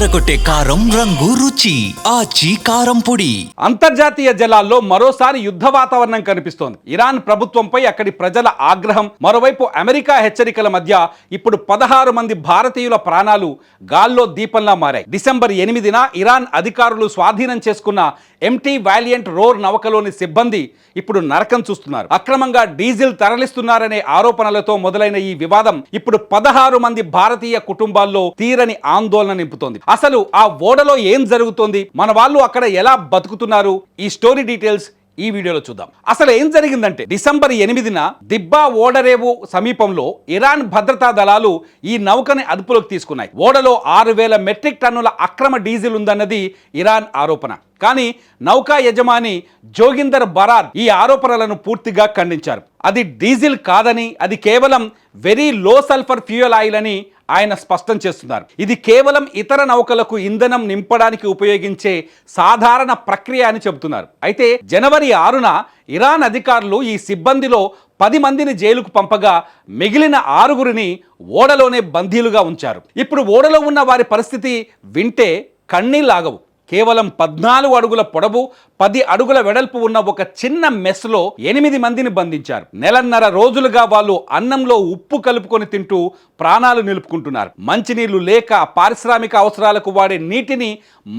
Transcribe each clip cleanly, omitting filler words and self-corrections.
అదరకొట్టే కారం రంగు రుచి ఆచి కారం పొడి. అంతర్జాతీయ జలాల్లో మరోసారి యుద్ధ వాతావరణం కనిపిస్తోంది. ఇరాన్ ప్రభుత్వంపై అక్కడి ప్రజల ఆగ్రహం, మరోవైపు అమెరికా హెచ్చరికల మధ్య ఇప్పుడు 16 మంది భారతీయుల ప్రాణాలు గాల్లో దీపంలా మారాయి. డిసెంబర్ 8న ఇరాన్ అధికారులు స్వాధీనం చేసుకున్న ఎంటీ వాలియంట్ రోర్ నౌకలోని సిబ్బంది ఇప్పుడు నరకం చూస్తున్నారు. అక్రమంగా డీజిల్ తరలిస్తున్నారనే ఆరోపణలతో మొదలైన ఈ వివాదం ఇప్పుడు 16 మంది భారతీయ కుటుంబాల్లో తీరని ఆందోళన నింపుతోంది. అసలు ఆ ఓడలో ఏం జరుగుతోంది, మన వాళ్ళు అక్కడ ఎలా బతుకుతున్నారు, ఈ స్టోరీ డీటెయిల్స్ ఈ వీడియోలో చూద్దాం. అసలు ఏం జరిగిందంటే డిసెంబర్ 8న దిబ్బా ఓడరేవు సమీపంలో ఇరాన్ భద్రతా దళాలు ఈ నౌకని అదుపులోకి తీసుకున్నాయి. ఓడలో 6000 మెట్రిక్ టన్నుల అక్రమ డీజిల్ ఉందన్నది ఇరాన్ ఆరోపణ. కానీ నౌకా యజమాని జోగిందర్ బరార్ ఈ ఆరోపణలను పూర్తిగా ఖండించారు. అది డీజిల్ కాదని, అది కేవలం very low sulphur fuel oil అని ఆయన స్పష్టం చేస్తున్నారు. ఇది కేవలం ఇతర నౌకలకు ఇంధనం నింపడానికి ఉపయోగించే సాధారణ ప్రక్రియ అని చెబుతున్నారు. అయితే జనవరి 6న ఇరాన్ అధికారులు ఈ సిబ్బందిలో 10 మందిని జైలుకు పంపగా మిగిలిన 6గురిని ఓడలోనే బందీలుగా ఉంచారు. ఇప్పుడు ఓడలో ఉన్న వారి పరిస్థితి వింటే కన్నీళ్లాగవు. కేవలం 14 అడుగుల పొడవు, 10 అడుగుల వెడల్పు ఉన్న ఒక చిన్న మెస్లో 8 మందిని బంధించారు. నెలన్నర రోజులుగా వాళ్ళు అన్నంలో ఉప్పు కలుపుకొని తింటూ ప్రాణాలు నిలుపుకుంటున్నారు. మంచినీళ్లు లేక పారిశ్రామిక అవసరాలకు వాడే నీటిని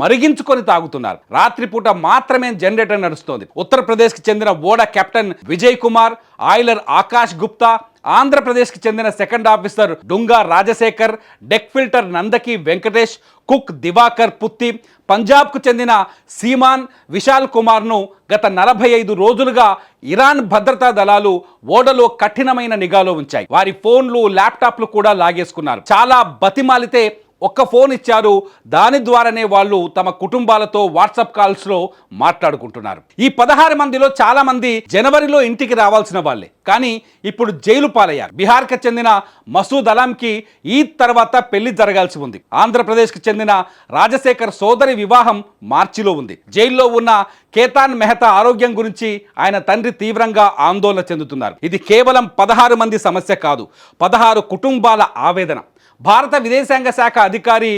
మరిగించుకొని తాగుతున్నారు. రాత్రిపూట మాత్రమే జనరేటర్ నడుస్తోంది. ఉత్తరప్రదేశ్కి చెందిన ఓడ కెప్టెన్ విజయ్ కుమార్, ఆయిలర్ ఆకాష్ గుప్తా, ఆంధ్రప్రదేశ్కి చెందిన second officer Dunga Rajasekhar, deck filter Nandaki Venkatesh, cook Diwakar Putti, పంజాబ్కు చెందిన సీమాన్ విశాల్ కుమార్ను గత 45 రోజులుగా ఇరాన్ భద్రతా దళాలు ఓడలో కఠినమైన నిఘాలో ఉంచాయి. వారి ఫోన్లు, ల్యాప్టాప్లు కూడా లాగేసుకున్నారు. చాలా బతిమాలితే ఒక్క ఫోన్ ఇచ్చారు. దాని ద్వారానే వాళ్ళు తమ కుటుంబాలతో వాట్సాప్ కాల్స్లో మాట్లాడుకుంటున్నారు. ఈ 16 మందిలో చాలా మంది జనవరిలో ఇంటికి రావాల్సిన వాళ్ళే, కానీ ఇప్పుడు జైలు పాలయ్యారు. బీహార్కి చెందిన మసూద్ అలాంకి ఈద్ తర్వాత పెళ్లి జరగాల్సి ఉంది. ఆంధ్రప్రదేశ్కి చెందిన రాజశేఖర్ సోదరి వివాహం మార్చిలో ఉంది. జైల్లో ఉన్న కేతాన్ మెహతా ఆరోగ్యం గురించి ఆయన తండ్రి తీవ్రంగా ఆందోళన చెందుతున్నారు. ఇది కేవలం 16 మంది సమస్య కాదు, 16 కుటుంబాల ఆవేదన. భారత విదేశాంగ శాఖ అధికారి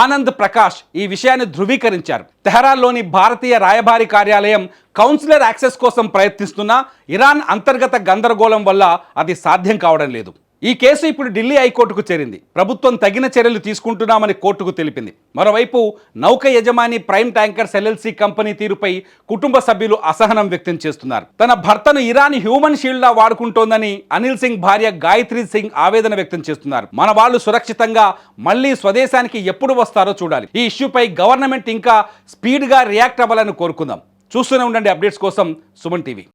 ఆనంద్ ప్రకాష్ ఈ విషయాన్ని ధృవీకరించారు. తెహరాన్లోని భారతీయ రాయబారి కార్యాలయం కౌన్సిలర్ యాక్సెస్ కోసం ప్రయత్నిస్తున్నా ఇరాన్ అంతర్గత గందరగోళం వల్ల అది సాధ్యం కావడం లేదు. ఈ కేసు ఇప్పుడు ఢిల్లీ హైకోర్టుకు చేరింది. ప్రభుత్వం తగిన చర్యలు తీసుకుంటున్నామని కోర్టుకు తెలిపింది. మరోవైపు నౌక యజమాని ప్రైమ్ ట్యాంకర్స్ LLC కంపెనీ తీరుపై కుటుంబ సభ్యులు అసహనం వ్యక్తం చేస్తున్నారు. తన భర్తను ఇరాన్ హ్యూమన్ షీల్డ్లా వాడుకుంటోందని అనిల్ సింగ్ భార్య గాయత్రి సింగ్ ఆవేదన వ్యక్తం చేస్తున్నారు. మన వాళ్ళు సురక్షితంగా మళ్ళీ స్వదేశానికి ఎప్పుడు వస్తారో చూడాలి. ఈ ఇష్యూపై గవర్నమెంట్ ఇంకా స్పీడ్గా రియాక్ట్ అవ్వాలని కోరుకుందాం. చూస్తూనే ఉండండి అప్డేట్స్ కోసం సుమన్ టీవీ.